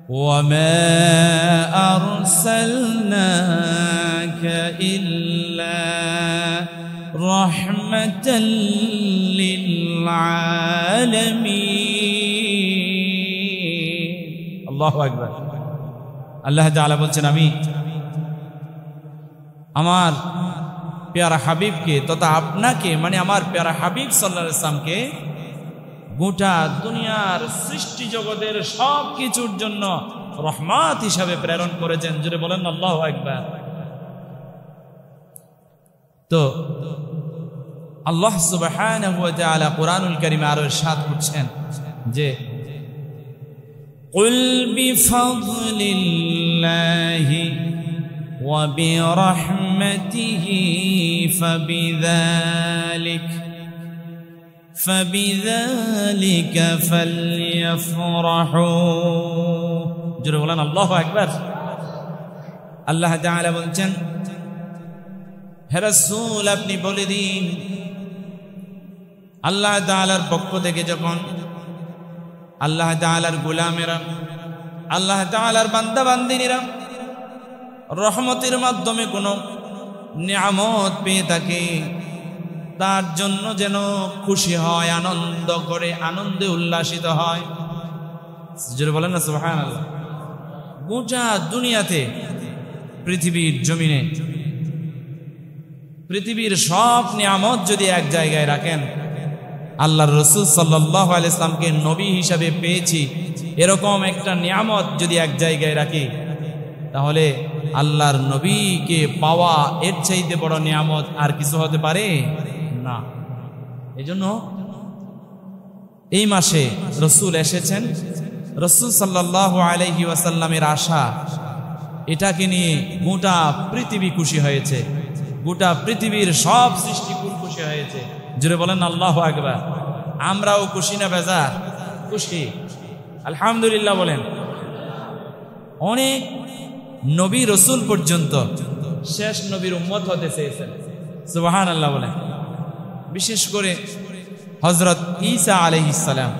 وما أرسلناك إلا رحمة للعالمين الله أكبر আল্লাহ তাআলা বলছেন আমি আমার প্যারা হাবিবকে তথা আপনাকে মানে আমার প্যারা হাবিব সাল্লাল্লাহু আলাইহি ওয়াসাল্লামকে গোটা দুনিয়ার সৃষ্টি জগতের সব কিছুর জন্য রহমত হিসাবে প্রেরণ করেছেন। জোরে বলেন আল্লাহু আকবার। তো আল্লাহ সুবহানাহু ওয়া তাআলা কুরআনুল কারীমে আরো ইরশাদ করছেন যে কুল বিফাদলিল্লাহি ওয়া বিরহমাতিহি فبذلك فليفرحوا জোরে বলেন আল্লাহু আকবার। আল্লাহ তাআলা বলছেন হে রাসূল আপনি বলে দিন আল্লাহ তাআলার পক্ষ থেকে যখন আল্লাহ তাআলার গোলামেরা আল্লাহ তাআলার বান্দা বান্দিনীরা রহমতের মাধ্যমে কোনো নিয়ামত পেয়ে থাকে তার জন্য যেন খুশি হয়, আনন্দ করে, আনন্দে উল্লাসিত হয়। জোরে বলেন না সুবহানাল্লাহ। গোটা দুনিয়াতে পৃথিবীর জমিনে পৃথিবীর সব নিয়ামত যদি এক জায়গায় রাখেন, আল্লাহর রাসূল সাল্লাল্লাহু আলাইহি ওয়াসাল্লামকে নবী হিসাবে পেয়েছি এরকম একটা নিয়ামত যদি এক জায়গায় রাখি, তাহলে আল্লাহর নবীকে পাওয়া এর চাইতে বড় নিয়ামত আর কিছু হতে পারে না। এজন্য এই মাসে রাসূল এসেছেন, রাসূল সাল্লাল্লাহু আলাইহি ওয়াসাল্লামের আশা এটাকে নিয়ে গোটা পৃথিবী খুশি হয়েছে, গোটা পৃথিবীর সব সৃষ্টিকুল খুশি হয়েছে। জোরে বলেন আল্লাহু আকবার। আমরাও খুশি না বেজার? খুশি আলহামদুলিল্লাহ বলেন। অনেক নবী রাসূল পর্যন্ত শেষ নবীর উম্মত হতে চেয়েছেন, সুবহানাল্লাহ বলেন। বিশেষ করে হযরত ঈসা আলাইহিস সালাম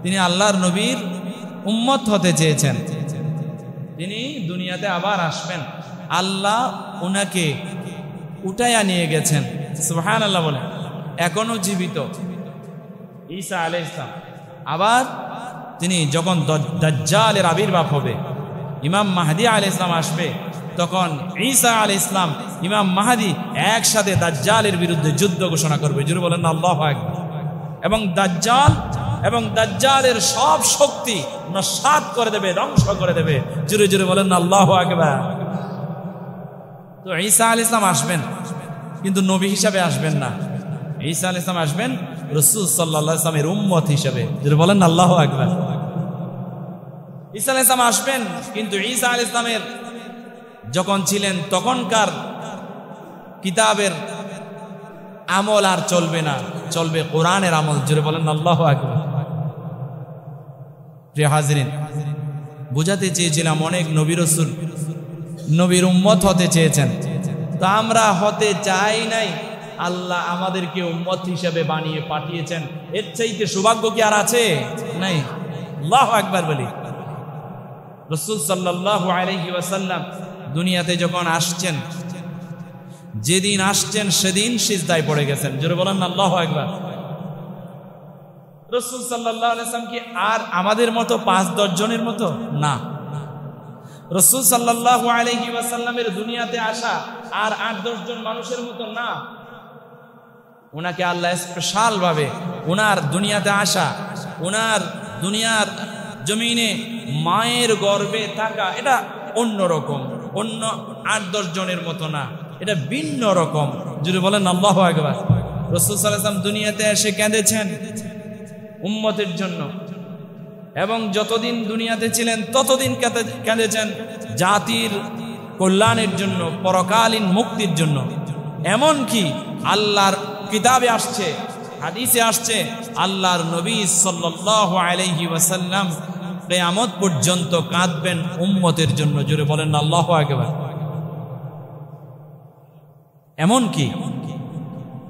তিনি আল্লাহর নবীর উম্মত হতে চেয়েছেন। তিনি দুনিয়াতে আবার আসবেন, আল্লাহ উনাকে উঠাইয়া নিয়ে গেছেন, সুবহানাল্লাহ বলেন। এখনো জীবিত ঈসা আলাইহিস সালাম। আবার তিনি যখন দাজ্জালের আবির্ভাব হবে, ইমাম মাহদী আলাইহিস সালাম আসবে, তখন ঈসা আলাইহিস সালাম ইমাম মাহদী একসাথে দাজ্জালের বিরুদ্ধে যুদ্ধ ঘোষণা করবে। জোরে বলেন আল্লাহু আকবার। এবং দাজ্জালের সব শক্তি নস্যাৎ করে দেবে, ধ্বংস করে দেবে। জোরে জোরে বলেন আল্লাহু আকবার। তো ঈসা আলাইহিস সালাম আসবেন, কিন্তু নবী হিসাবে আসবেন না। ঈসা আলাইহিস সালাম আসবেন রাসূল সাল্লাল্লাহু আলাইহি ওয়াসাল্লামের উম্মত হিসাবে। জোরে বলেন আল্লাহু আকবার। ঈসা আলাইহিস সালাম আসবেন, কিন্তু ঈসা আলাইহিস সালামের যখন ছিলেন তখনকার কিতাবের আমল আর চলবে না, চলবে কোরআনের আমল। জোরে বলেন আল্লাহু আকবার। প্রিয় হাজিরিন, বুঝাতে চেয়েছিলাম অনেক নবী রাসূল নবীর উম্মত হতে চেয়েছেন, তো আমরা হতে চাই নাই। আল্লাহ আমাদেরকে উম্মত হিসেবে বানিয়ে পাঠিয়েছেন, এর চাইতে সৌভাগ্য কি আর আছে? নাই। আল্লাহু আকবার বলি। রাসূল সাল্লাল্লাহু আলাইহি ওয়াসাল্লাম দুনিয়াতে যখন আসছেন, যেদিন আসছেন সেদিন সিজদায় পড়ে গেছেন। জোরে বলেন আল্লাহু আকবার। রাসূল সাল্লাল্লাহু আলাইহি ওয়াসাল্লাম কি আর আমাদের মতো 5-10 জনের মতো? না। রাসূল সাল্লাল্লাহু আলাইহি ওয়াসাল্লামের দুনিয়াতে আসা আর 8-10 জন মানুষের মতো না। ওনাকে আল্লাহ স্পেশাল ভাবে ওনার দুনিয়াতে আসা, ওনার দুনিয়ার জমিনে মায়ের গর্ভে থাকা, এটা অন্য রকম, অন্য 8-10 জনের মতো না, এটা ভিন্ন রকম। যদি বলেন আল্লাহু আকবার। রাসূল সাল্লাল্লাহু আলাইহি ওয়াসাল্লাম দুনিয়াতে এসে কেঁদেছেন উম্মতের জন্য, এবং যতদিন দুনিয়াতে ছিলেন ততদিন কেঁদেছেন জাতির কল্যাণের জন্য, পরকালীন মুক্তির জন্য। এমন কি আল্লাহর কিতাবে আসছে, হাদিসে আসছে, আল্লাহর নবী সাল্লাল্লাহু আলাইহি ওয়াসাল্লাম কিয়ামত পর্যন্ত কাঁদবেন উম্মতের জন্য। জোরে বলেন আল্লাহু আকবার। এমন কি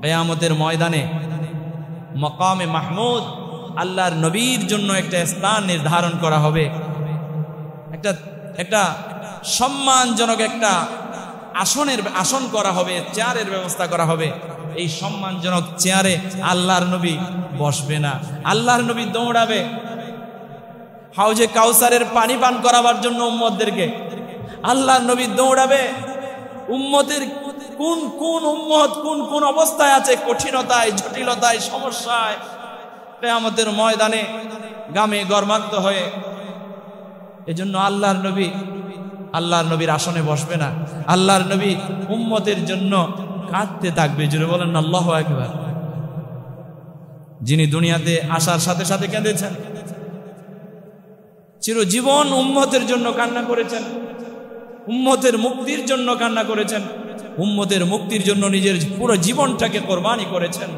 কিয়ামতের ময়দানে মাকামে মাহমুদ আল্লাহর নবীর জন্য একটা স্থান নির্ধারণ করা হবে, একটা একটা সম্মানজনক একটা আসন করা হবে, চেয়ারের ব্যবস্থা করা হবে। এই সম্মানজনক চেয়ারে আল্লাহর নবী বসবে না, আল্লাহর নবী দৌড়াবে হাউজে কাউসারের পানি পান করাবার জন্য উম্মতদেরকে। আল্লাহর নবী দৌড়াবে, উম্মতের কোন কোন উম্মত কোন কোন অবস্থায় আছে, কঠিনতায়, জটিলতায়, সমস্যায়, কিয়ামতের ময়দানে গামে গর্মাক্ত হয়ে। এজন্য আল্লাহর নবীর আসনে বসবে না, আল্লাহর নবী উম্মতের জন্য কাঁদতে থাকবে। জুড়ে বলেন আল্লাহু আকবার। যিনি দুনিয়াতে আসার সাথে সাথে কেঁদেছেন, চিরজীবন উম্মতের জন্য কান্না করেছেন, উম্মতের মুক্তির জন্য কান্না করেছেন, উম্মতের মুক্তির জন্য নিজের পুরো জীবনটাকে কোরবানি করেছেন,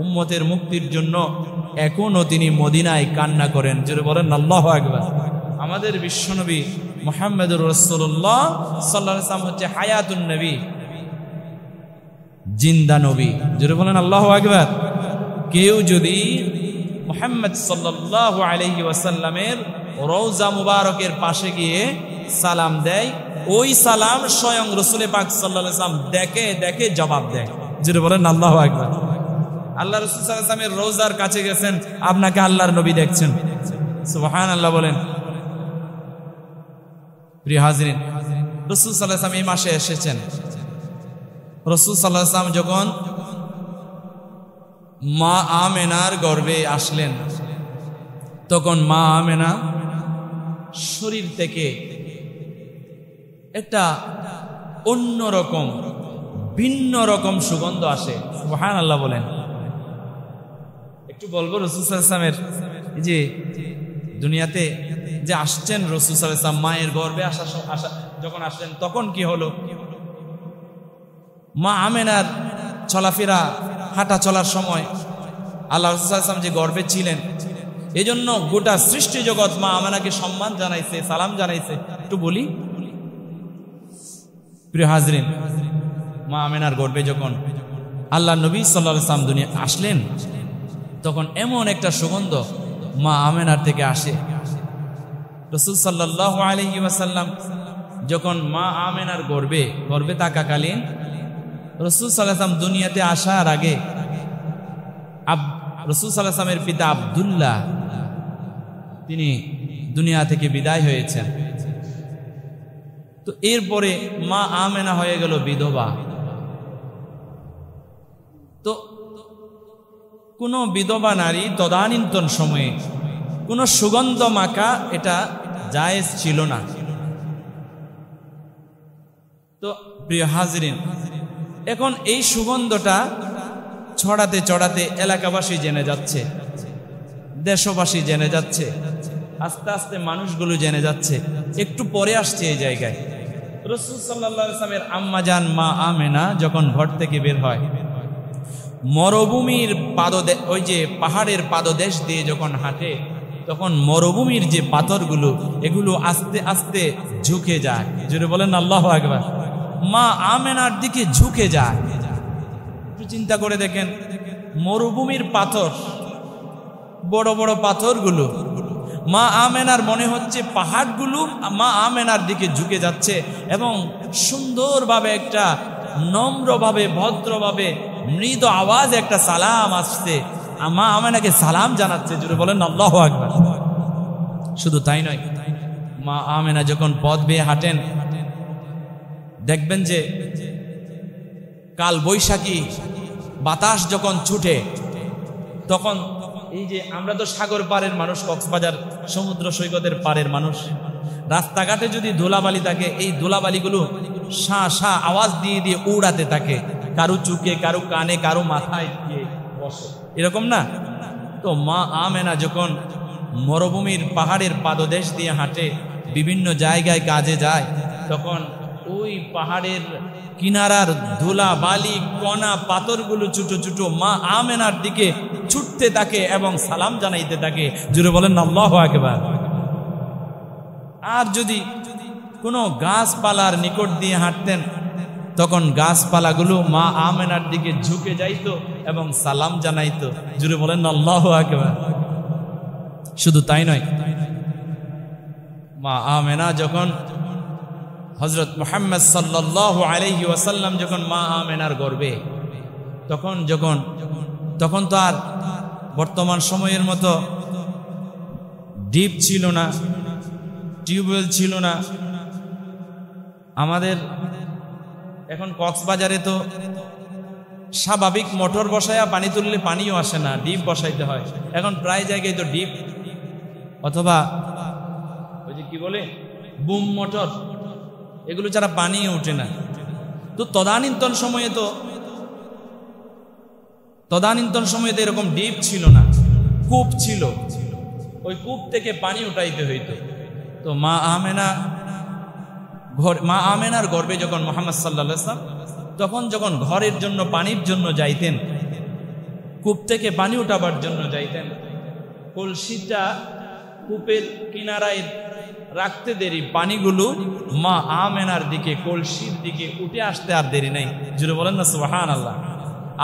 উম্মতের মুক্তির জন্য এখনো তিনি মদিনায় কান্না করেন। জুড়ে বলেন আল্লাহু আকবার। আমাদের বিশ্বনবী মুহাম্মদুর রাসূলুল্লাহ সাল্লাল্লাহু আলাইহি ওয়াসাল্লাম হচ্ছে হায়াতুন নবী, জিন্দা নবী। জুড়ে বলেন আল্লাহু আকবার। কেউ যদি মুহাম্মদ সাল্লাল্লাহু আলাইহি ওয়াসাল্লামের রওজা মুবারকের পাশে গিয়ে সালাম দেয়, ওই সালাম স্বয়ং রাসূল পাক সাল্লাল্লাহু আলাইহি ওয়াসাল্লাম দেখে দেখে জবাব দেয়। জুড়ে বলেন আল্লাহু আকবার। আল্লাহ রাসূল সাল্লাল্লাহু আলাইহি ওয়াসাল্লামের রওজার কাছে গেছেন, আপনাকে আল্লাহর নবী দেখছেন। সুবহানাল্লাহ বলেন। প্রিয় হাজিরিন, রাসূল সাল্লাল্লাহু আলাইহি ওয়াসাল্লাম এই মাসে এসেছেন। রাসূল সাল্লাল্লাহু আলাইহি ওয়াসাল্লাম যখন মা আমেনার গর্ভে আসলেন, তখন মা আমেনা শরীর থেকে একটা অন্যরকম ভিন্ন রকম সুগন্ধ আসে। সুবহানাল্লাহ বলেন। একটু বলবো রাসূল সাল্লাল্লাহু আলাইহি ওয়াসাল্লামের যে দুনিয়াতে যে আসছেন, রাসূল সাল্লাল্লাহু আলাইহি ওয়াসাল্লাম মায়ের গর্ভে যখন আসলেন তখন কি হলো? মা আমেনার চলাফেরা, হাঁটা চলার সময় আল্লাহ রাসূল সাল্লাল্লাহু আলাইহি ওয়াসাল্লাম যে গর্ভে ছিলেন, এজন্য গোটা সৃষ্টি জগৎ মা আমেনাকে সম্মান জানাইছে, সালাম জানাইছে। একটু বলি প্রিয় হাজরিন, মা আমেনার গর্ভে যখন আল্লাহ নবী সাল্লাল্লাহু আলাইহি ওয়াসাল্লাম দুনিয়া আসলেন, তখন এমন একটা সুগন্ধ মা আমেনার থেকে আসে। রাসূল সাল্লাল্লাহু আলাইহি ওয়াসাল্লাম যখন মা আমেনার গর্ভে থাকাকালীন, রাসূল সাল্লাল্লাহু আলাইহি ওয়াসাল্লাম দুনিয়াতে আসার আগে রাসূল সাল্লাল্লাহু আলাইহি ওয়াসাল্লামের পিতা আব্দুল্লাহ তিনি দুনিয়া থেকে বিদায় হয়েছেন। তো এরপরে মা আমেনা হয়ে গেল বিধবা। তো কোনো বিধবা নারী তদানীন্তন সময়ে কোনো সুগন্ধ মাখা এটা জায়েজ ছিল না। তো প্রিয় হাজিরিন, এখন এই সুগন্ধটা ছড়াতে ছড়াতে এলাকাবাসী জেনে যাচ্ছে, দেশবাসী জেনে যাচ্ছে, আস্তে আস্তে মানুষগুলো জেনে যাচ্ছে। একটু পরে আসছে এই জায়গায় রাসূল সাল্লাল্লাহু আলাইহি ওয়াসাল্লামের আম্মা জান মা আমেনা যখন ঘর থেকে বের হয়, মরুভূমির ওই যে পাহাড়ের পাদদেশ দিয়ে যখন হাঁটে, তখন মরুভূমির যে পাথরগুলো এগুলো আস্তে আস্তে ঝুঁকে যায়। জোরে বলেন আল্লাহু আকবার। মা আমেনার দিকে ঝুঁকে যায়। একটু চিন্তা করে দেখেন, মরুভূমির পাথর, বড় বড় পাথরগুলো, মা আমেনার মনে হচ্ছে পাহাড়গুলো মা আমেনার দিকে ঝুঁকে যাচ্ছে, এবং সুন্দরভাবে একটা নম্রভাবে ভদ্রভাবে মৃদু আওয়াজ একটা সালাম আসছে, মা আমেনাকে সালাম জানাচ্ছে। জুড়ে বলেন আল্লাহু আকবার। শুধু তাই নয়, মা আমেনা যখন পথ বেয়ে হাঁটেন, দেখবেন যে কাল বৈশাখী বাতাস যখন ছুটে, তখন এই যে আমরা তো সাগর পাড়ের মানুষ, কক্সবাজার সমুদ্র সৈকতের পাড়ের মানুষ, রাস্তাঘাটে যদি ধুলাবালি থাকে, এই ধুলাবালিগুলো শা শা আওয়াজ দিয়ে দিয়ে উড়াতে থাকে, কারো চুকে, কারো কানে, কারো মাথায় গিয়ে বসে, এরকম না? তো মা আমেনা যখন মরুভূমির পাহাড়ের পাদদেশ দিয়ে হাঁটে, বিভিন্ন জায়গায় কাজে যায়, তখন ওই পাহাড়ের কিনারার ধুলা বালি কণা পাথরগুলো ছোটো ছোটো মা আমেনার দিকে ছুটতে থাকে এবং সালাম জানাইতে থাকে। জুড়ে বলেন আল্লাহু আকবার। আর যদি কোনো গাছপালার নিকট দিয়ে হাঁটতেন, তখন গাছপালাগুলো মা আমেনার দিকে ঝুঁকে যাইতো এবং সালাম জানাইতো। জুড়ে বলেন আল্লাহু আকবার। শুধু তাই নয়, মা আমেনা যখন হযরত মুহাম্মদ সাল্লাল্লাহু আলাইহি ওয়াসাল্লাম যখন মা আমেনার গর্ভে, তখন তো আর বর্তমান সময়ের মতো ডিপ ছিল না, টিউবওয়েল ছিল না। আমাদের এখন কক্সবাজারে তো স্বাভাবিক মোটর বসায়া পানি তুললে পানিও আসে না, ডিপ বসাইতে হয়। এখন প্রায় জায়গায় তো ডিপ অথবা ওই যে কি বলে বুম মোটর, এগুলো ছাড়া পানি ওঠে না। তো তদানীন্তন সময়ে তো এরকম ডিপ ছিল না, কূপ ছিল। ওই কূপ থেকে পানি উঠাইতে হইতো। তো মা আমেনার গর্ভে যখন মুহাম্মদ সাল্লাল্লাহু আলাইহি ওয়াসাল্লাম যখন ঘরের জন্য পানির জন্য যাইতেন, কূপ থেকে পানি উঠাবার জন্য যাইতেন, কলসিটা কূপের কিনারায় রাখতে দেরি, পানিগুলো মা আমেনার দিকে, কলসির দিকে উঠে আসতে আর দেরি নাই। জুড়ে বলেন না সুবহানাল্লাহ।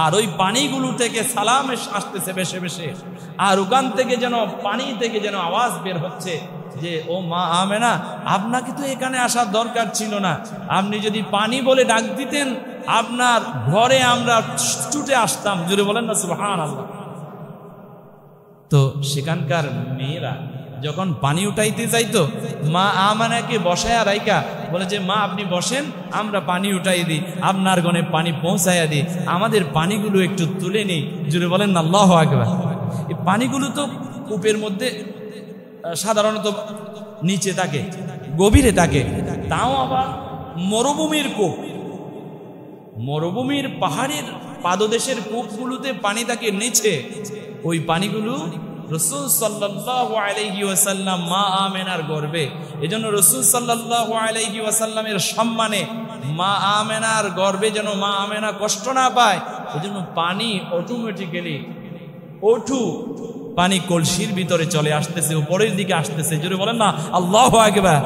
আর ওই পানিগুলো থেকে সালাম আসতেছে বেশে বেশে, আর ওখান থেকে যেন পানি থেকে যেন আওয়াজ বের হচ্ছে যে ও মা আমেনা, আপনাকে তো এখানে আসার দরকার ছিল না, আপনি যদি পানি বলে ডাক দিতেন আপনার ঘরে আমরা ছুটে আসতাম। জুড়ে বলেন না সুবহানাল্লাহ। তো সেখানকার মেয়েরা যখন পানি উঠাইতে যাইতো, মা আমেনাকে বসায়া রাইকা বলে যে মা আপনি বসেন, আমরা পানি উঠাই দিই, আপনার গনে পানি পৌঁছাইয়া দিই, আমাদের পানিগুলো একটু তুলে নিই। জুড়ে বলেন না আল্লাহু আকবার। এই পানিগুলো তো কূপের মধ্যে সাধারণত নিচে থাকে, গভীরে থাকে, তাও আবার মরুভূমির কূপ, মরুভূমির পাহাড়ের পাদদেশের কূপগুলোতে পানি থাকে নিচে। ওই পানিগুলো রাসূল সাল্লাল্লাহু আলাইহি ওয়াসাল্লাম মা আমেনার গর্ভে, এজন্য রাসূল সাল্লাল্লাহু আলাইহি ওয়াসাল্লামের সম্মানে মা আমেনার গর্ভে যেন মা আমেনা কষ্ট না পায়, এজন্য পানি অটোমেটিক্যালি পানি কলসির ভিতরে চলে আসতেছে, উপরের দিকে আসতেছে। জোরে বলেন না আল্লাহু আকবার।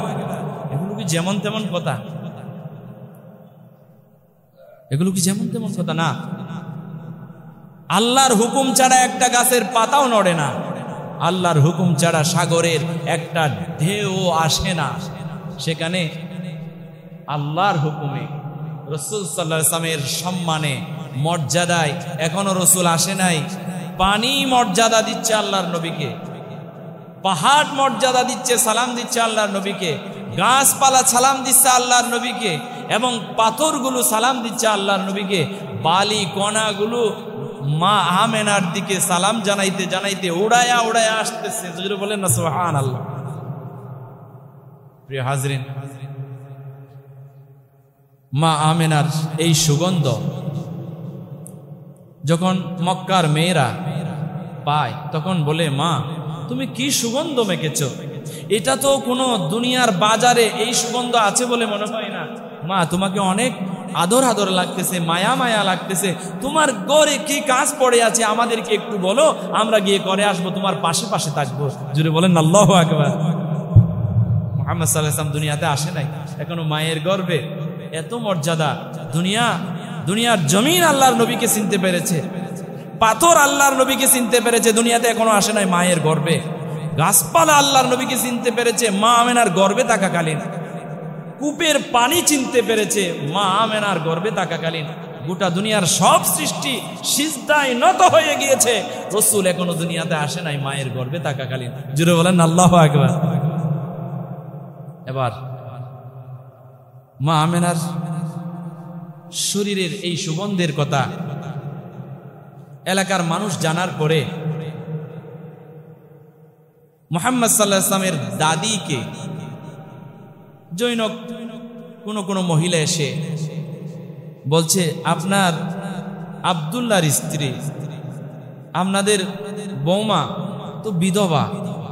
এগুলো কি যেমন তেমন কথা? এগুলো কি যেমন তেমন কথা না। আল্লাহর হুকুম ছাড়া একটা গাছের পাতাও নড়ে না, আল্লাহর হুকুম ছাড়া সাগরের একটা ঢেউ আসে না। সেখানে আল্লাহর হুকুমে রাসূল সাল্লাল্লাহু আলাইহি ওয়াসাল্লামের সম্মানে মর্যাদায় এখনো রাসূল আসে নাই। পানি মর্যাদা দিচ্ছে আল্লাহর নবীকে, পাহাড় মর্যাদা দিচ্ছে, সালাম দিচ্ছে আল্লাহর নবীকে, গাছপালা সালাম দিচ্ছে আল্লাহর নবীকে, এবং পাথরগুলো সালাম দিচ্ছে আল্লাহর নবীকে। বালি কণাগুলো মা আমেনার দিকে সালাম জানাইতে জানাইতে উড়ায়া উড়ায়া আসতেছে। যদি বলেন না সুবহানাল্লাহ। প্রিয় হাজরিন, মা আমেনার এই সুগন্ধ যখন মক্কার মেয়েরা পায়, তখন বলে মা তুমি কি সুগন্ধ মেখেছ, এটা তো কোনো দুনিয়ার বাজারে এই সুগন্ধ আছে বলে মনে হয় না। মা তোমাকে অনেক আদর আদর লাগতেছে, মায়া মায়া লাগতেছে, তোমার ঘরে কি কাজ পড়ে আছে আমাদেরকে একটু বলো, আমরা গিয়ে করে আসবো, তোমার পাশে পাশে থাকবো। জুড়ে বলেন আল্লাহু আকবার। মুহাম্মদ সাল্লাল্লাহু আলাইহি ওয়াসাল্লাম দুনিয়াতে আসে নাই, এখনো মায়ের গর্ভে। এত মর্যাদা। দুনিয়ার জমিন আল্লাহর নবীকে চিনতে পেরেছে, পাথর আল্লাহর নবীকে চিনতে পেরেছে, দুনিয়াতে এখনো আসে নাই মায়ের গর্ভে। গাছপালা আল্লাহর নবীকে চিনতে পেরেছে মা আমেনার গর্ভে থাকাকালীন। কূপের পানি চিনতে পেরেছে মা আমেনার গর্ভে থাকাকালীন। গোটা দুনিয়ার সব সৃষ্টি সিজদায় নত হয়ে গিয়েছে, রাসূল এখনো দুনিয়াতে আসে নাই মায়ের গর্ভে থাকাকালীন। জুড়ে বলেন আল্লাহু আকবার। এবার মা আমেনার শরীরের এই সুগন্ধের কথা এলাকার মানুষ জানার পরে মুহাম্মদ সাল্লাল্লাহু আলাইহি ওয়াসাল্লামের দাদিকে জৈনক কোন মহিলা এসে বলছে, আপনার আব্দুল্লাহর স্ত্রী, আপনাদের বৌমা তো বিধবা,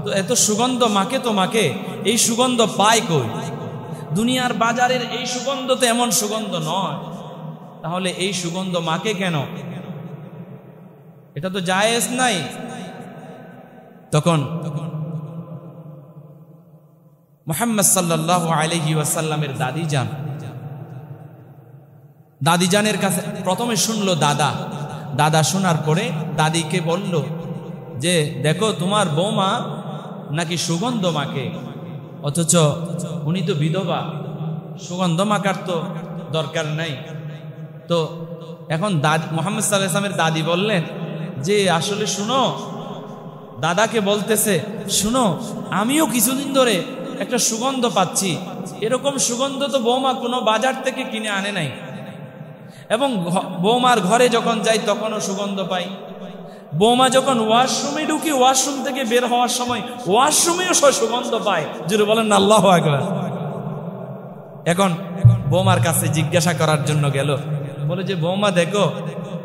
তো এত সুগন্ধ মাকে, তো মাকে এই সুগন্ধ পায় কই? দুনিয়ার বাজারের এই সুগন্ধ তো এমন সুগন্ধ নয়, তাহলে এই সুগন্ধ মাকে কেন? এটা তো জায়েজ নাই। তখন মুহাম্মদ সাল্লাল্লাহু আলাইহি ওয়াসাল্লামের দাদিজানের কাছে প্রথমে শুনলো দাদা শোনার পরে দাদিকে বলল যে দেখো তোমার বৌমা নাকি সুগন্ধ মাকে। অথচ উনি তো বিধবা, সুগন্ধ মাখার তো দরকার নাই। তো এখন মুহাম্মদ সাল্লাল্লাহু আলাইহি ওয়াসাল্লামের দাদি বললেন যে আসলে শুনো, দাদাকে বলতেছে শুনো, আমিও কিছুদিন ধরে একটা সুগন্ধ পাচ্ছি, এরকম সুগন্ধ তো বৌমা কোনো বাজার থেকে কিনে আনে নাই, এবং বৌমার ঘরে যখন যাই তখনও সুগন্ধ পাই। বৌমা যখন ওয়াশরুমে ঢুকি, ওয়াশরুম থেকে বের হওয়ার সময় ওয়াশরুমেও সুগন্ধ পায়। জোরে বলেন না আল্লাহু আকবার। এখন বৌমার কাছে জিজ্ঞাসা করার জন্য গেল, বলে যে বৌমা দেখো,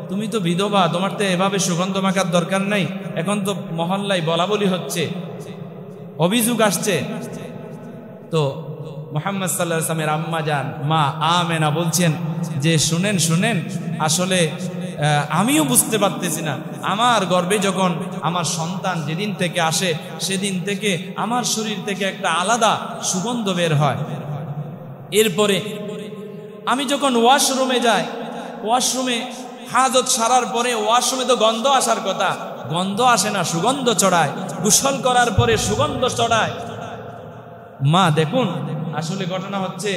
তুমি তো বিধবা, তোমার তো এভাবে সুগন্ধ মাখার দরকার নাই, এখন তো মহল্লায় বলা বলি হচ্ছে, অভিযোগ আসছে। তো মুহাম্মদ সাল্লাল্লাহু আলাইহি ওয়াসাল্লামের আম্মা জান মা আমেনা বলছেন যে শুনেন শুনেন, আসলে আমিও বুঝতে পারতেছি না, আমার গর্ভে যখন আমার সন্তান যেদিন থেকে আসে সেদিন থেকে আমার শরীর থেকে একটা আলাদা সুগন্ধ বের হয়। এরপরে আমি যখন ওয়াশরুমে যাই, ওয়াশরুমে হাজত সারার পরে ওয়াশরুমে তো গন্ধ আসার কথা, গন্ধ আসে না, সুগন্ধ চড়ায়। গোসল করার পরে সুগন্ধ চড়ায়। মা দেখুন, আসলে ঘটনা হচ্ছে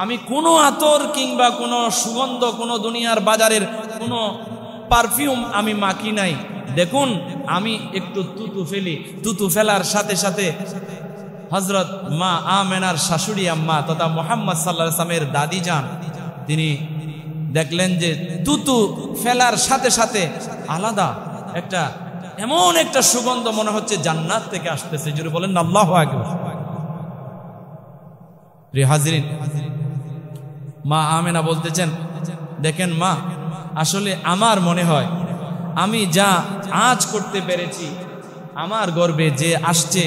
আমি কোনো আতর কিংবা কোনো সুগন্ধ, কোনো দুনিয়ার বাজারের কোনো পারফিউম আমি মাখি নাই। দেখুন আমি একটু তুতু ফেলি, তুতু ফেলার সাথে সাথে হযরত মা আমেনার শাশুড়ি আম্মা তথা মুহাম্মদ সাল্লাল্লাহু আলাইহি ওয়াসাল্লামের দাদি যান, তিনি দেখলেন যে তুতু ফেলার সাথে সাথে আলাদা একটা এমন একটা সুগন্ধ মনে হচ্ছে জান্নাত থেকে আসতেছে। জোরে বলেন না আল্লাহু আকবার। প্রিয় হাজিরিন, মা আমেনা বলতেছেন, দেখেন মা, আসলে আমার মনে হয় আমি যা আজ করতে পেরেছি, আমার গর্ভে যে আসছে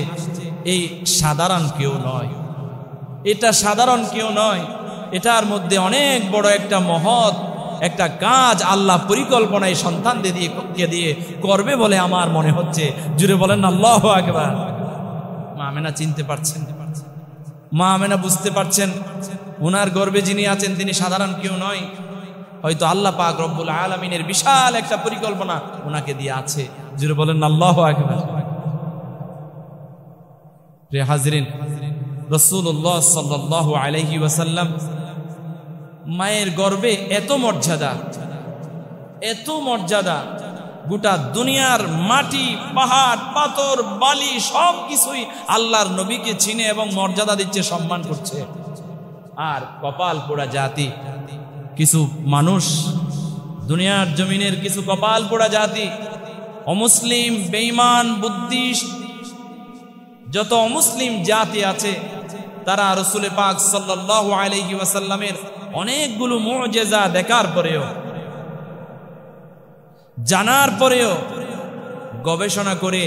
এই সাধারণ কেউ নয়, এটা সাধারণ কেউ নয়, এটার মধ্যে অনেক বড় একটা মহৎ একটা কাজ আল্লাহ পরিকল্পনায় সন্তান দিয়ে করবে বলে আমার মনে হচ্ছে। জুড়ে বলেন আল্লাহু আকবার। মা আমেনা চিনতে পারছেন, মা আমেনা বুঝতে পারছেন ওনার গর্ভে যিনি আছেন তিনি সাধারণ কেউ নয়, হয়তো আল্লাহ পাক রব্বুল আলামিনের বিশাল একটা পরিকল্পনা ওনাকে দিয়ে আছে। জুড়ে বলেন আল্লাহু আকবার। প্রিয় হাজিরিন, রাসূলুল্লাহ সাল্লাল্লাহু আলাইহি ওয়াসাল্লাম মায়ের গর্ভে এত মর্যাদা, এত মর্যাদা, গোটা দুনিয়ার মাটি, পাহাড়, পাথর, বালি সব কিছুই আল্লাহর নবীকে চিনে এবং মর্যাদা দিচ্ছে, সম্মান করছে। আর কপাল পোড়া জাতি কিছু মানুষ, দুনিয়ার জমিনের কিছু কপাল পোড়া জাতি, অমুসলিম, বেঈমান, বুদ্ধিস্ট, যত অমুসলিম জাতি আছে, তারা রাসূল পাক সাল্লাল্লাহু আলাইহি ওয়াসাল্লামের অনেকগুলো মুআজিজা দেখার পরেও, জানার পরেও, গবেষণা করে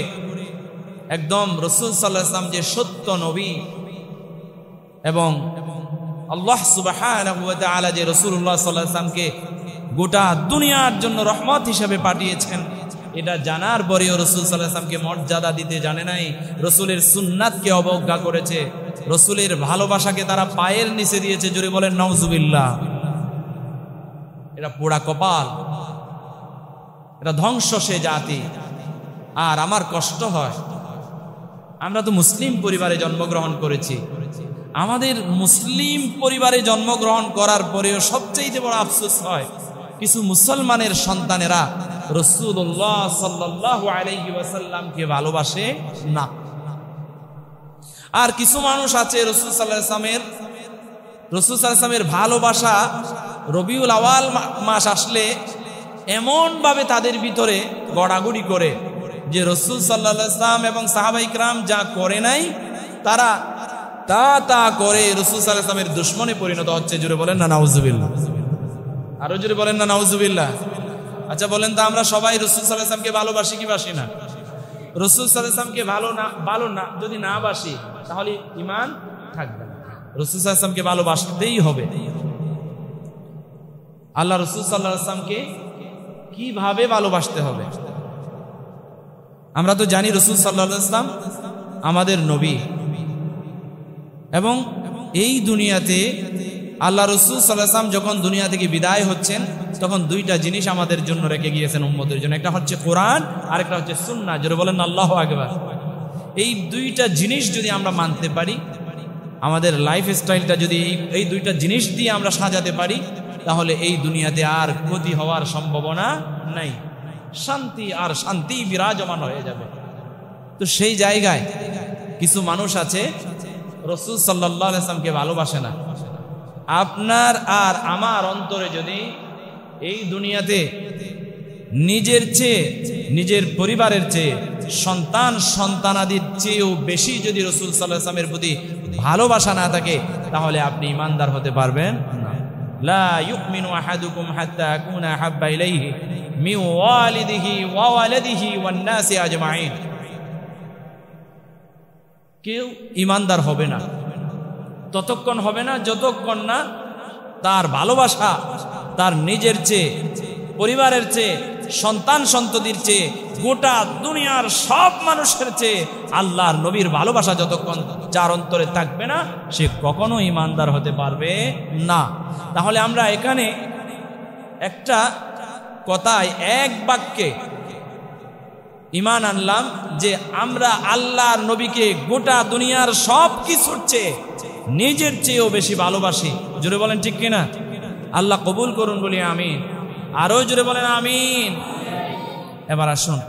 একদম রাসূল সাল্লাল্লাহু আলাইহি ওয়াসাল্লাম যে সত্য নবী এবং আল্লাহ সুবহানাহু ওয়া তাআলা যে রাসূলুল্লাহ সাল্লাল্লাহু আলাইহি ওয়াসাল্লামকে গোটা দুনিয়ার জন্য রহমত হিসেবে পাঠিয়েছেন, এটা জানার পরেও রাসূল সাল্লাল্লাহু আলাইহি ওয়াসাল্লামকে মর্যাদা দিতে জানে নাই, রাসূলের সুন্নাতকে অবজ্ঞা করেছে, রাসূলের ভালোবাসাকে তারা পায়ের নিচে দিয়েছে। জোরে বলেন নাউজুবিল্লাহ। এটা পোড়া কপাল, এটা ধ্বংস সে জাতি। আর আমার কষ্ট হয়, আমরা তো মুসলিম পরিবারে জন্মগ্রহণ করেছি, আমাদের মুসলিম পরিবারে জন্মগ্রহণ করার পরেও সবচেয়ে বড় আফসোস হয় কিছু মুসলমানের সন্তানেরা রাসূলুল্লাহ সাল্লাল্লাহু আলাইহি ওয়াসাল্লামকে ভালোবাসে না। আর কিছু মানুষ আছে রাসূল সাল্লাল্লাহু আলাইহি ওয়াসাল্লামের ভালোবাসা রবিউল আওয়াল মাস আসলে এমন ভাবে তাদের ভিতরে গড়াগড়ি করে যে রাসূল সাল্লাল্লাহু আলাইহি ওয়াসাল্লাম এবং সাহাবায়ে কিরাম যা করে নাই তারা তা করে রাসূল সাল্লাল্লাহু আলাইহি ওয়াসাল্লামের দুশমনে পরিণত হচ্ছে। জোরে বলেন না নাউজুবিল্লাহ। আরো জোরে বলেন না নাউজুবিল্লাহ। আচ্ছা বলেন তো, আমরা সবাই রাসূল সাল্লাল্লাহু আলাইহি ওয়াসাল্লামকে ভালোবাসি কি বাসি না? রাসূল সাল্লাল্লাহু আলাইহি ওয়াসাল্লামকে ভালো না যদি না বাসি তাহলে ঈমান থাকবে না। রাসূল সাল্লাল্লাহু আলাইহি ওয়াসাল্লামকে ভালোবাসতেই হবে। আল্লাহ রাসূল সাল্লাল্লাহু আলাইহি ওয়াসাল্লামকে কিভাবে ভালোবাসতে হবে? আমরা তো জানি রাসূল সাল্লাল্লাহু আলাইহি ওয়াসাল্লাম আমাদের নবী, এবং এই দুনিয়াতে আল্লাহ রাসূল সাল্লাল্লাহু আলাইহি ওয়াসাল্লাম যখন দুনিয়া থেকে বিদায় হচ্ছেন তখন দুইটা জিনিস আমাদের জন্য রেখে গিয়েছেন উম্মতের জন্য, একটা হচ্ছে কোরআন আর একটা হচ্ছে সুন্নাহ। জোরে বলেন আল্লাহু আকবার। এই দুইটা জিনিস যদি আমরা মানতে পারি আমাদের লাইফ স্টাইলটা যদি এই দুইটা জিনিস দিয়ে আমরা সাজাতে পারি, তাহলে এই দুনিয়াতে আর ক্ষতি হওয়ার সম্ভাবনা নাই, শান্তি আর শান্তি বিরাজমান হয়ে যাবে। তো সেই জায়গায় কিছু মানুষ আছে রাসূল সাল্লাল্লাহু আলাইহি ওয়াসাল্লামকে ভালোবাসে না। আপনার আর আমার অন্তরে যদি এই দুনিয়াতে নিজের চেয়ে, নিজের পরিবারের চেয়ে, সন্তানাদির চেয়েও বেশি যদি রাসূল সাল্লাল্লাহু আলাইহি ওয়াসাল্লামের প্রতি ভালোবাসা না থাকে, তাহলে আপনি ঈমানদার হতে পারবেন না। লা ইউমিনু আহাদুকুম হাত্তা আকুনা হাব্বা ইলাইহি মিন ওয়ালিদিহি ওয়া ওয়ালাদিহি ওয়ান নাসি আজমাইন। কেউ ঈমানদার হবে না, ততক্ষণ হবে না যতক্ষণ না তার ভালোবাসা তার নিজের চেয়ে, পরিবারের চেয়ে, সন্তানদের চেয়ে, গোটা দুনিয়ার সব মানুষের চেয়ে আল্লাহর নবীর ভালোবাসা যতক্ষণ যার অন্তরে থাকবে না, সে কখনো ঈমানদার হতে পারবে না। তাহলে আমরা এখানে একটা কথায় এক বাক্যে ঈমান আনলাম যে আমরা আল্লাহর নবীকে গোটা দুনিয়ার সব কিছুর চেয়ে নিজের চেয়েও বেশি ভালোবাসি। জোরে বলেন ঠিক কিনা? আল্লাহ কবুল করুন বলি আমিন। আরো জোরে বলেন আমিন। এবার আসুন,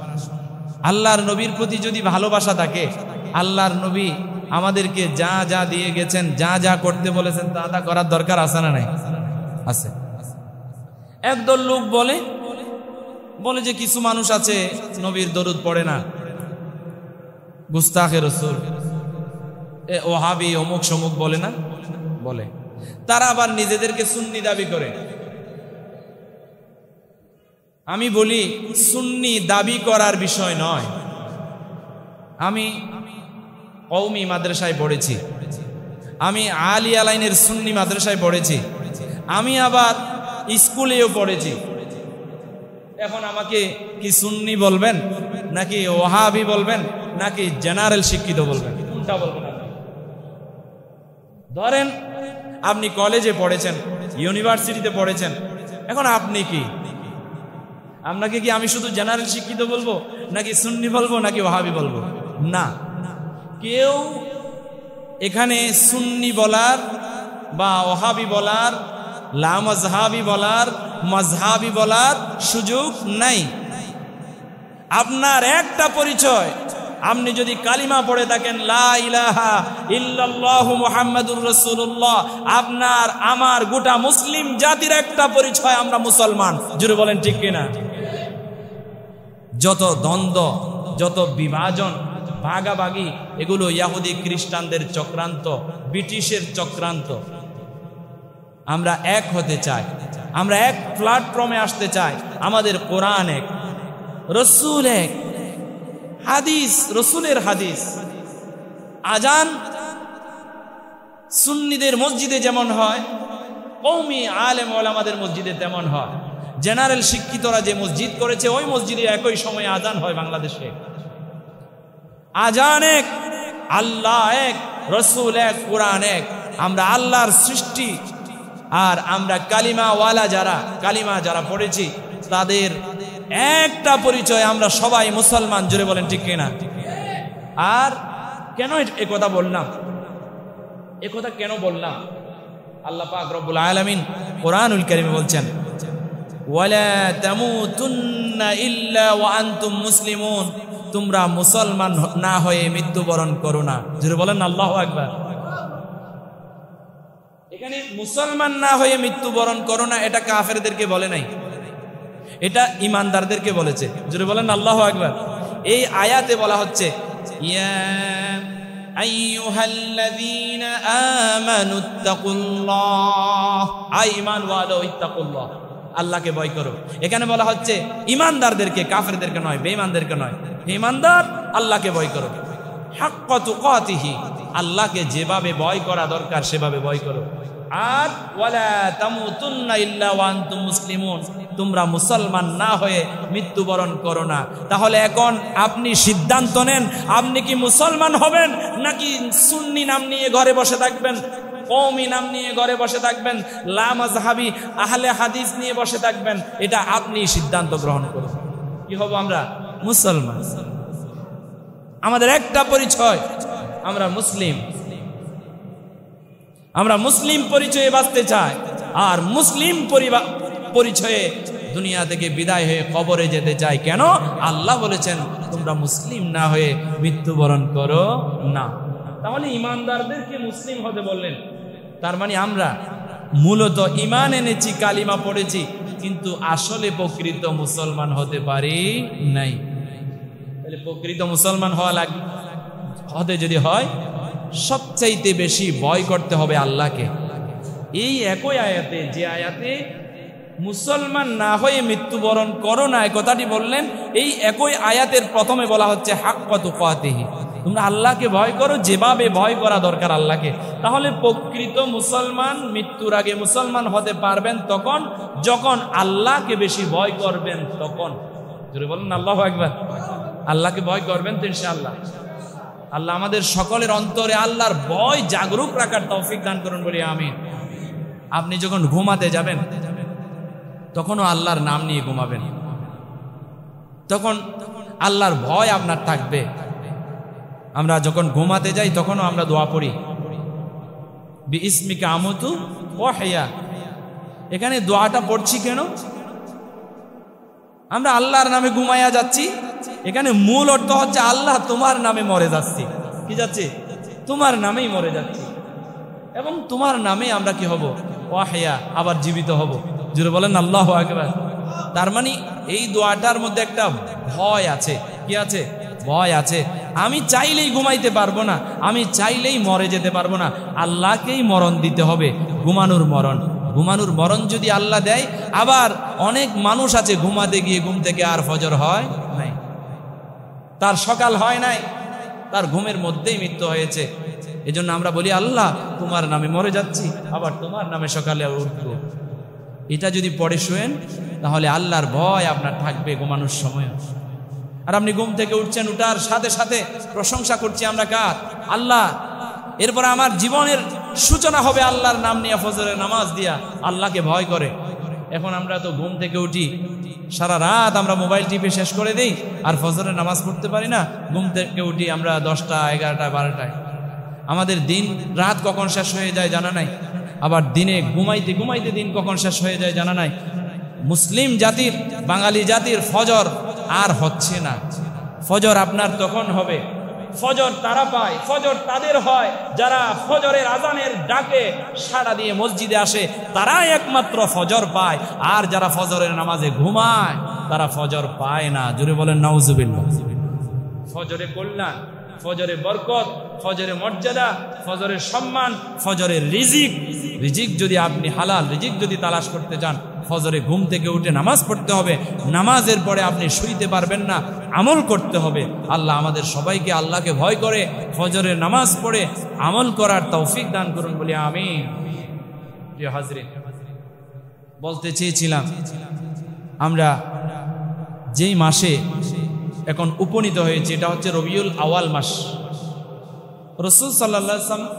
আল্লাহর নবীর প্রতি যদি ভালোবাসা থাকে, আল্লাহর নবী আমাদেরকে যা যা দিয়ে গেছেন, যা যা করতে বলেছেন, তা তা করার দরকার আছে না নাই? আছে। একদল লোক বলে যে কিছু মানুষ আছে নবীর দরুদ পড়ে না, গুস্তাখে রাসূল, ওহাবি, অমুক সমুক বলে না, বলে। তারা আবার নিজেদেরকে সুন্নি দাবি করে। আমি বলি সুন্নি দাবি করার বিষয় নয়। আমি কওমি মাদ্রাসায় পড়েছি, আমি আলিয়া লাইনের সুন্নি মাদ্রাসায় পড়েছি, আমি আবার স্কুলেও পড়েছি। এখন আমাকে কি সুন্নি বলবেন, নাকি ওহাবি বলবেন, নাকি জেনারেল শিক্ষিত বলবেন? কোনটা বলবেন? ধরেন আপনি কলেজে পড়েছেন, ইউনিভার্সিটিতে পড়েছেন, এখন আপনি কি, আপনাকে কি আমি শুধু জেনারেল শিক্ষিত বলবো, নাকি সুন্নি বলবো, নাকি ওহাবি বলবো? না, কেউ এখানে সুন্নি বলার বা ওহাবি বলার, লা মাজহাবি বলার, মাজহাবি বলার সুযোগ নাই। আপনার একটা পরিচয়, আপনি যদি কালিমা পড়ে থাকেন লা ইলাহা ইল্লাল্লাহু মুহাম্মাদুর রাসূলুল্লাহ, আপনার আমার গোটা মুসলিম জাতির একটা পরিচয়, আমরা মুসলমান। জোরে বলেন ঠিক কিনা? যত দ্বন্দ্ব, যত বিভাজন, ভাগাভাগি, এগুলো ইহুদি খ্রিস্টানদের চক্রান্ত, ব্রিটিশের চক্রান্ত। আমরা এক হতে চাই, আমরা এক প্ল্যাটফর্মে আসতে চাই। আমাদের কোরআন এক, রসুল এক, হাদিস রসুলের হাদিস। আজান সুন্নিদের মসজিদে যেমন হয়, কওমি আলেম ওলামাদের মসজিদে তেমন হয়। জেনারেল শিক্ষিতরা যে মসজিদ করেছে, ওই মসজিদে একই সময়ে আজান হয় বাংলাদেশে। আজান এক, আল্লাহ এক, রসুল এক, কোরআন এক। আমরা আল্লাহর সৃষ্টি, আর আমরা কালিমাওয়ালা যারা, কালিমা যারা পড়েছি, তাদের একটা পরিচয়, আমরা সবাই মুসলমান। জোরে বলেন ঠিক কিনা? আর কেন এ কথা বললাম, এ কথা কেন বললাম? আল্লাহ পাক রব্বুল আলামিন কোরআনুল কারীমে বলছেন, ওয়ালা তামুতুন্না ইল্লা ওয়া আনতুম মুসলিমুন, তোমরা মুসলমান না হয়ে মৃত্যুবরণ করো না। জোরে বলেন আল্লাহু আকবার। এখানে মুসলমান না হয়ে মৃত্যুবরণ করো না, এটা কাফেরদেরকে বলে নাই, এটা ঈমানদারদেরকে বলেছে। জোরে বলেন আল্লাহু আকবার। এই আয়াতে বলা হচ্ছে, ইয়া আইয়ুহাল্লাযীনা আমানুত্তাকুল্লাহ, আই ঈমান ওয়ালা ইত্তাকুল্লাহ, আল্লাহকে ভয় করো। এখানে বলা হচ্ছে ঈমানদারদেরকে, কাফেরদেরকে নয়, বেঈমানদেরকে নয়। ঈমানদার আল্লাহকে ভয় করো, হাক্কা তুকাতিহি, আল্লাহকে যেভাবে ভয় করা দরকার সেভাবে ভয় করো। আর ওয়ালা তামুতুন্না ইল্লা ওয়া আনতুম মুসলিমুন, তোমরা মুসলমান না হয়ে মৃত্যুবরণ করো না। তাহলে এখন আপনি সিদ্ধান্ত নেন, আপনি কি মুসলমান হবেন, নাকি সুন্নি নাম নিয়ে ঘরে বসে থাকবেন, কওমি নাম নিয়ে ঘরে বসে থাকবেন, লা মাজহাবি আহলে হাদিস নিয়ে বসে থাকবেন? এটা আপনি সিদ্ধান্ত গ্রহণ করুন। কি হব আমরা? মুসলমান। আমাদের একটা পরিচয়, আমরা মুসলিম। আমরা মুসলিম পরিচয়ে বাঁচতে চাই, আর মুসলিম পরিচয়ে দুনিয়া থেকে বিদায় হয়ে কবরে যেতে চাই। কেন? আল্লাহ বলেছেন তোমরা মুসলিম না হয়ে মৃত্যুবরণ করো না। তাহলে ইমানদারদেরকে মুসলিম হতে বললেন, তার মানে আমরা মূলত ইমান এনেছি, কালিমা পড়েছি, কিন্তু আসলে প্রকৃত মুসলমান হতে পারি নাই। তাহলে প্রকৃত মুসলমান হতে যদি হয়, সবচাইতে বেশি ভয় করতে হবে আল্লাহকে। এই একই আয়াতে, যে আয়াতে মুসলমান না হয়ে মৃত্যুবরণ করো না এই কথাটি বললেন, এই একই আয়াতের প্রথমে বলা হচ্ছে হাক্কা তুকাতিহি, তোমরা আল্লাহকে ভয় করো যেভাবে ভয় করা দরকার আল্লাহকে। তাহলে প্রকৃত মুসলমান মৃত্যুর আগে মুসলমান হতে পারবেন তখন যখন আল্লাহকে বেশি ভয় করবেন। তখন জোরে বলেন আল্লাহু আকবার। আল্লাহকে ভয় করবেন তো ইনশাআল্লাহ। আল্লাহ আমাদের সকলের অন্তরে আল্লাহর ভয় জাগরুক রাখার তৌফিক দান করুন বলি আমিন। আপনি যখন ঘুমাতে যাবেন তখনও আল্লাহর নাম নিয়ে ঘুমাবেন, তখন আল্লাহর ভয় আপনার থাকবে। আমরা যখন ঘুমাতে যাই তখনও আমরা দোয়া পড়ি, বিইসমিকা আমুতু ওয়া আহইয়া। এখানে দোয়াটা পড়ছি কেন? আমরা আল্লাহর নামে ঘুমাইয়া যাচ্ছি, এখানে মূল অর্থ হচ্ছে আল্লাহ তোমার নামে মরে যাচ্ছি। কি যাচ্ছে? তোমার নামেই মরে যাচ্ছি, এবং তোমার নামে আমরা কি হব? ওয়াহিয়া, আবার জীবিত হব। জুড়ে বলেন আল্লাহু আকবার। তার মানে এই দোয়াটার মধ্যে একটা ভয় আছে। কি আছে? ভয় আছে। আমি চাইলেই ঘুমাইতে পারবো না, আমি চাইলেই মরে যেতে পারবো না, আল্লাহকেই মরণ দিতে হবে। ঘুমানোর মরণ, ঘুমানোর মরণ যদি আল্লাহ দেয়। আবার অনেক মানুষ আছে ঘুমাতে গিয়ে ঘুম থেকে আর ফজর হয় নাই, তার সকাল হয় নাই, তার ঘুমের মধ্যেই মৃত্যু হয়েছে। এজন্য আমরা বলি আল্লাহ তোমার নামে মরে যাচ্ছি, আবার তোমার নামে সকালে উঠব। এটা যদি পড়ে শুয়েন তাহলে আল্লাহর ভয় আপনার থাকবে ঘুমানোর সময়। আর আপনি ঘুম থেকে উঠছেন, উঠার সাথে সাথে প্রশংসা করছি আমরা কার? আল্লাহ। এরপর আমার জীবনের সূচনা হবে আল্লাহর নাম নিয়ে, ফজরের নামাজ দিয়া, আল্লাহকে ভয় করে। এখন আমরা তো ঘুম থেকে উঠি, সারা রাত আমরা মোবাইল টিপে শেষ করে দিই, আর ফজরের নামাজ পড়তে পারি না। ঘুম থেকে উঠি আমরা 10টা, 11টা, 12টায়। আমাদের দিন রাত কখন শেষ হয়ে যায় জানা নাই, আবার দিনে ঘুমাইতে ঘুমাইতে দিন কখন শেষ হয়ে যায় জানা নাই। মুসলিম জাতির, বাঙালি জাতির ফজর আর হচ্ছে না। ফজর আপনার তখন হবে, ফজর তারা পায়, ফজর তাদের হয় যারা ফজরের আজানের ডাকে সাড়া দিয়ে মসজিদে আসে, তারাই একমাত্র ফজর পায়। আর যারা ফজরের নামাজে ঘুমায় তারা ফজর পায় না। জোরে বলেন নাউজুবিল্লাহ। ফজরে কল্যাণ, ফজরে বরকত, ফজরে মর্যাদা, ফজরের সম্মান, ফজরের রিজিক। রিজিক যদি আপনি হালাল রিজিক যদি তালাশ করতে চান, ফজরে ঘুম থেকে উঠে নামাজ পড়তে হবে। নামাজের পরে আপনি শুইতে পারবেন না, আমল করতে হবে। আল্লাহ আমাদের সবাইকে আল্লাহকে ভয় করে ফজরের নামাজ পড়ে আমল করার তৌফিক দান করুন বলি আমিন। প্রিয় হাজরিন, বলতে চেয়েছিলাম আমরা যেই মাসে এখন উপনীত হয়েছে এটা হচ্ছে রবিউল আওয়াল মাস। রাসূল সাল্লাল্লাহু আলাইহি ওয়াসাল্লাম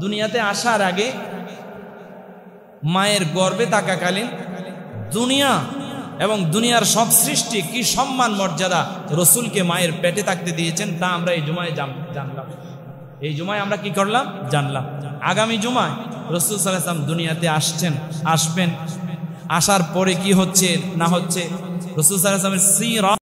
দুনিয়াতে আসার আগে মায়ের গর্ভে থাকাকালীন দুনিয়া এবং দুনিয়ার সব সৃষ্টি কি সম্মান মর্যাদা রসুলকে মায়ের পেটে থাকতে দিয়েছেন তা আমরা এই জুমায় জানলাম। এই জুমায় আমরা কি করলাম? জানলাম। আগামী জুমায় রাসূল সাল্লাল্লাহু আলাইহি ওয়াসাল্লাম দুনিয়াতে আসবেন, আসার পরে কি হচ্ছে না হচ্ছে রাসূল সাল্লাল্লাহু আলাইহি ওয়াসাল্লামের সিরাত